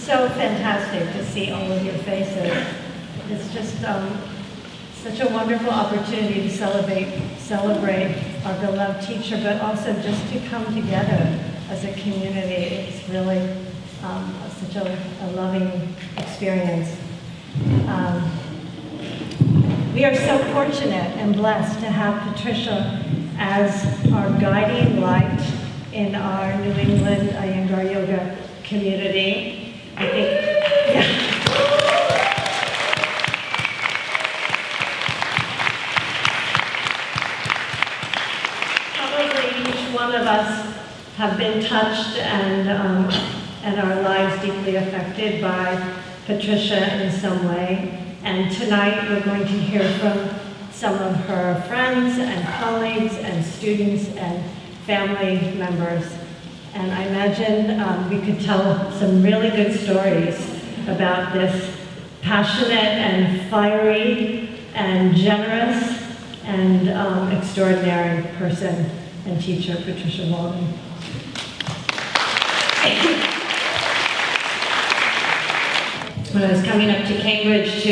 so fantastic to see all of your faces. It's just such a wonderful opportunity to celebrate our beloved teacher, but also just to come together as a community. It's really such a loving experience. We are so fortunate and blessed to have Patricia as our guiding light in our New England Iyengar Yoga community. I think, yeah. Probably each one of us have been touched and our lives deeply affected by Patricia in some way. And tonight we're going to hear from some of her friends and colleagues and students and family members. And I imagine we could tell some really good stories about this passionate and fiery and generous and extraordinary person and teacher, Patricia Walden. When I was coming up to Cambridge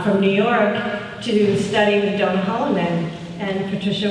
from New York to study with Donna Holloman, and Patricia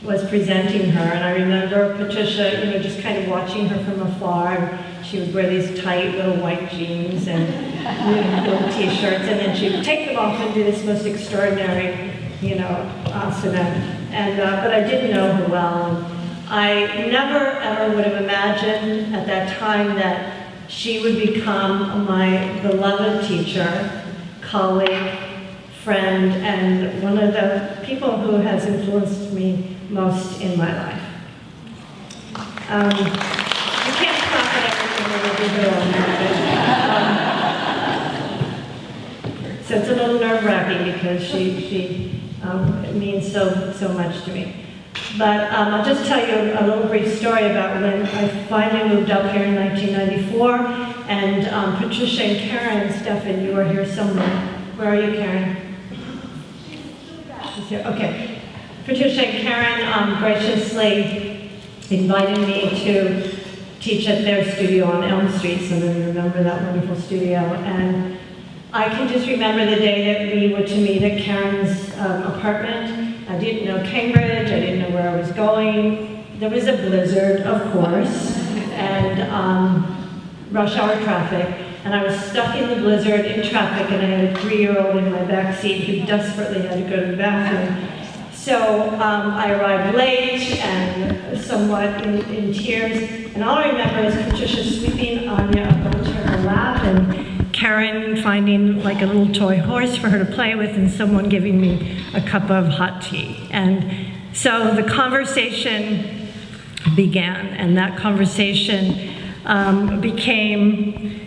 was presenting her, and I remember Patricia, just kind of watching her from afar. And she would wear these tight little white jeans and little t-shirts, and then she would take them off and do this most extraordinary, asana. And but I didn't know her well. I never ever would have imagined at that time that she would become my beloved teacher, colleague, friend, and one of the people who has influenced me most in my life. You can't stop at everything with a digital. So it's a little nerve-wracking because she means so much to me. But I'll just tell you a little brief story about when I finally moved up here in 1994, and Patricia and Karen, Stefan, you are here somewhere. Where are you, Karen? She's here. Okay. Patricia and Karen graciously invited me to teach at their studio on Elm Street. Some of you remember that wonderful studio. And I can just remember the day that we were to meet at Karen's apartment. I didn't know Cambridge, I didn't know where I was going. There was a blizzard, of course, and rush hour traffic. And I was stuck in the blizzard in traffic, and I had a 3-year-old in my back seat who desperately had to go to the bathroom. So I arrived late and somewhat in tears. And all I remember is Patricia sweeping Anya up onto her lap, and Karen finding like a little toy horse for her to play with, and someone giving me a cup of hot tea. And so the conversation began, and that conversation became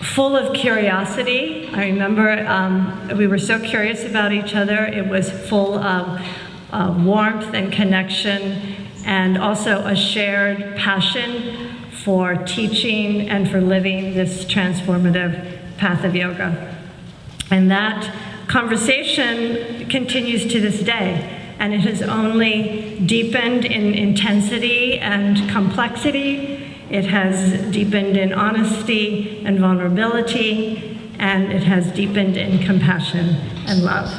full of curiosity. I remember we were so curious about each other. It was full of warmth and connection, and also a shared passion for teaching and for living this transformative path of yoga. And that conversation continues to this day, and it has only deepened in intensity and complexity. It has deepened in honesty and vulnerability, and it has deepened in compassion and love.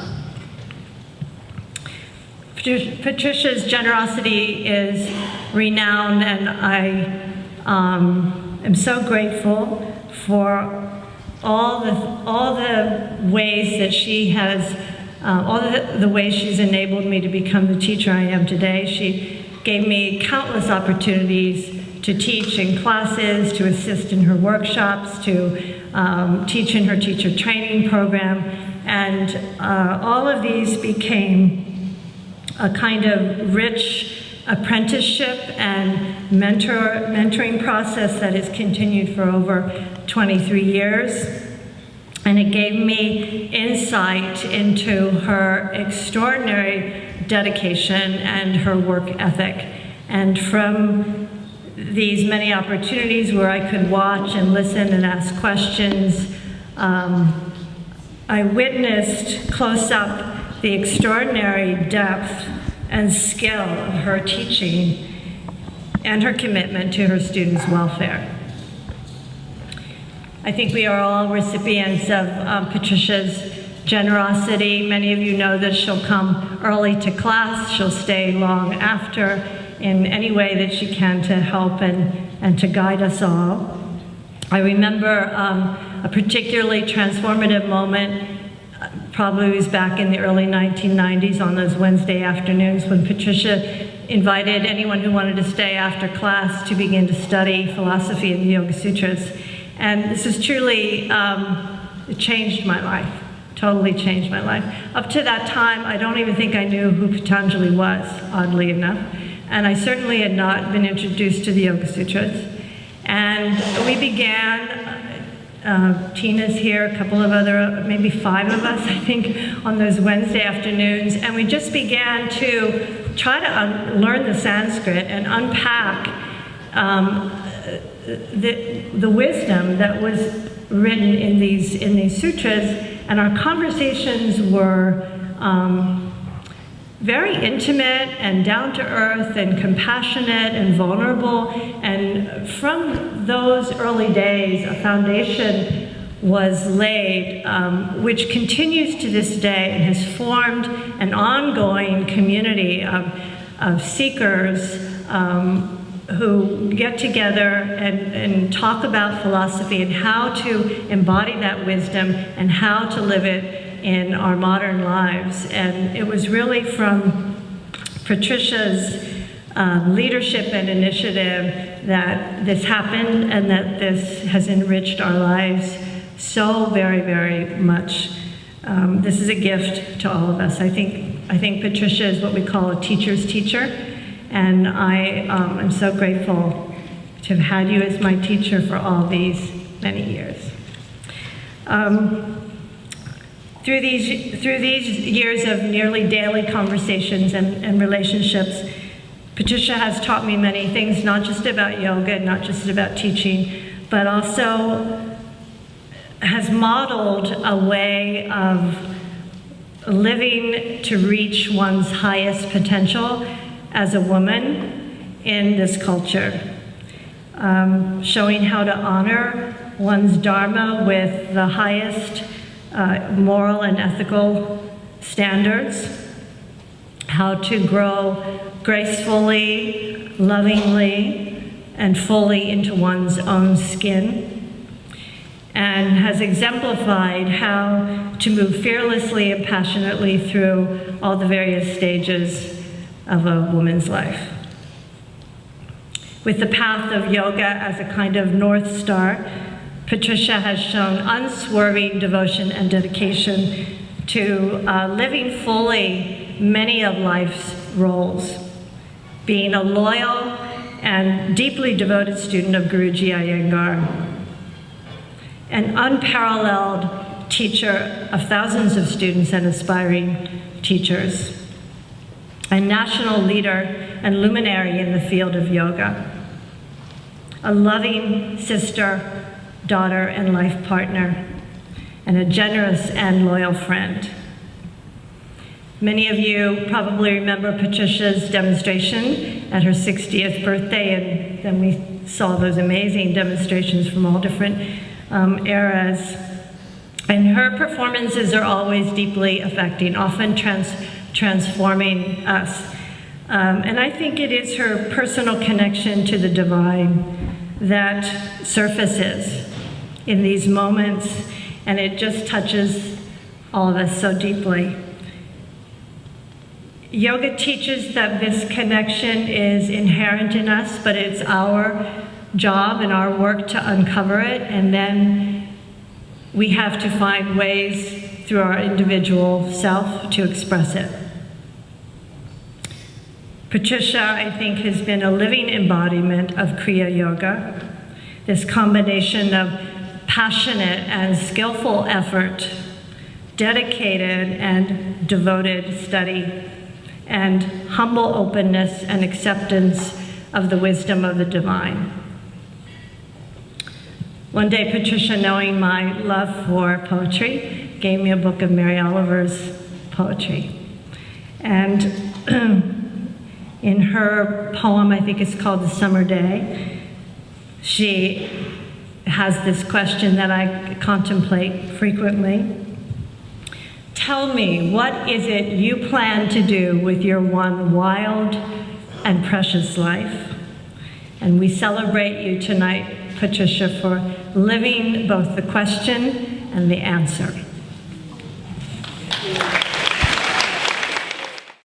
Patricia's generosity is renowned, and I am so grateful for all the ways that she has, all the ways she's enabled me to become the teacher I am today. She gave me countless opportunities to teach in classes, to assist in her workshops, to teach in her teacher training program, and all of these became a kind of rich apprenticeship and mentoring process that has continued for over 23 years. And it gave me insight into her extraordinary dedication and her work ethic. And from these many opportunities where I could watch and listen and ask questions, I witnessed close up the extraordinary depth and skill of her teaching and her commitment to her students' welfare. I think we are all recipients of Patricia's generosity. Many of you know that she'll come early to class, she'll stay long after in any way that she can to help and to guide us all. I remember a particularly transformative moment, probably was back in the early 1990s on those Wednesday afternoons when Patricia invited anyone who wanted to stay after class to begin to study philosophy and the Yoga Sutras. And this has truly it changed my life, totally changed my life. Up to that time, I don't even think I knew who Patanjali was, oddly enough. And I certainly had not been introduced to the Yoga Sutras. And we began, Tina's here, a couple of other, maybe 5 of us, I think, on those Wednesday afternoons. And we just began to try to learn the Sanskrit and unpack the wisdom that was written in these sutras, and our conversations were very intimate and down to earth and compassionate and vulnerable. And from those early days, a foundation was laid, which continues to this day and has formed an ongoing community of seekers who get together and talk about philosophy and how to embody that wisdom and how to live it in our modern lives. And it was really from Patricia's leadership and initiative that this happened and that this has enriched our lives so very, very much. This is a gift to all of us. I think Patricia is what we call a teacher's teacher. And I am so grateful to have had you as my teacher for all these many years. Through these years of nearly daily conversations and relationships, Patricia has taught me many things, not just about yoga, not just about teaching, but also has modeled a way of living to reach one's highest potential as a woman in this culture, showing how to honor one's dharma with the highest moral and ethical standards, how to grow gracefully, lovingly, and fully into one's own skin, and has exemplified how to move fearlessly and passionately through all the various stages of a woman's life. With the path of yoga as a kind of North Star, Patricia has shown unswerving devotion and dedication to living fully many of life's roles, being a loyal and deeply devoted student of Guruji Iyengar, an unparalleled teacher of thousands of students and aspiring teachers, a national leader and luminary in the field of yoga, a loving sister, daughter, and life partner, and a generous and loyal friend. Many of you probably remember Patricia's demonstration at her 60th birthday, and then we saw those amazing demonstrations from all different eras. And her performances are always deeply affecting, often transforming us. And I think it is her personal connection to the divine that surfaces in these moments, and it just touches all of us so deeply. Yoga teaches that this connection is inherent in us, but it's our job and our work to uncover it, and then we have to find ways through our individual self to express it. Patricia, I think, has been a living embodiment of Kriya Yoga, this combination of passionate and skillful effort, dedicated and devoted study, and humble openness and acceptance of the wisdom of the divine. One day, Patricia, knowing my love for poetry, gave me a book of Mary Oliver's poetry. And in her poem, I think it's called The Summer Day, she has this question that I contemplate frequently. Tell me, what is it you plan to do with your one wild and precious life? And we celebrate you tonight, Patricia, for living both the question and the answer.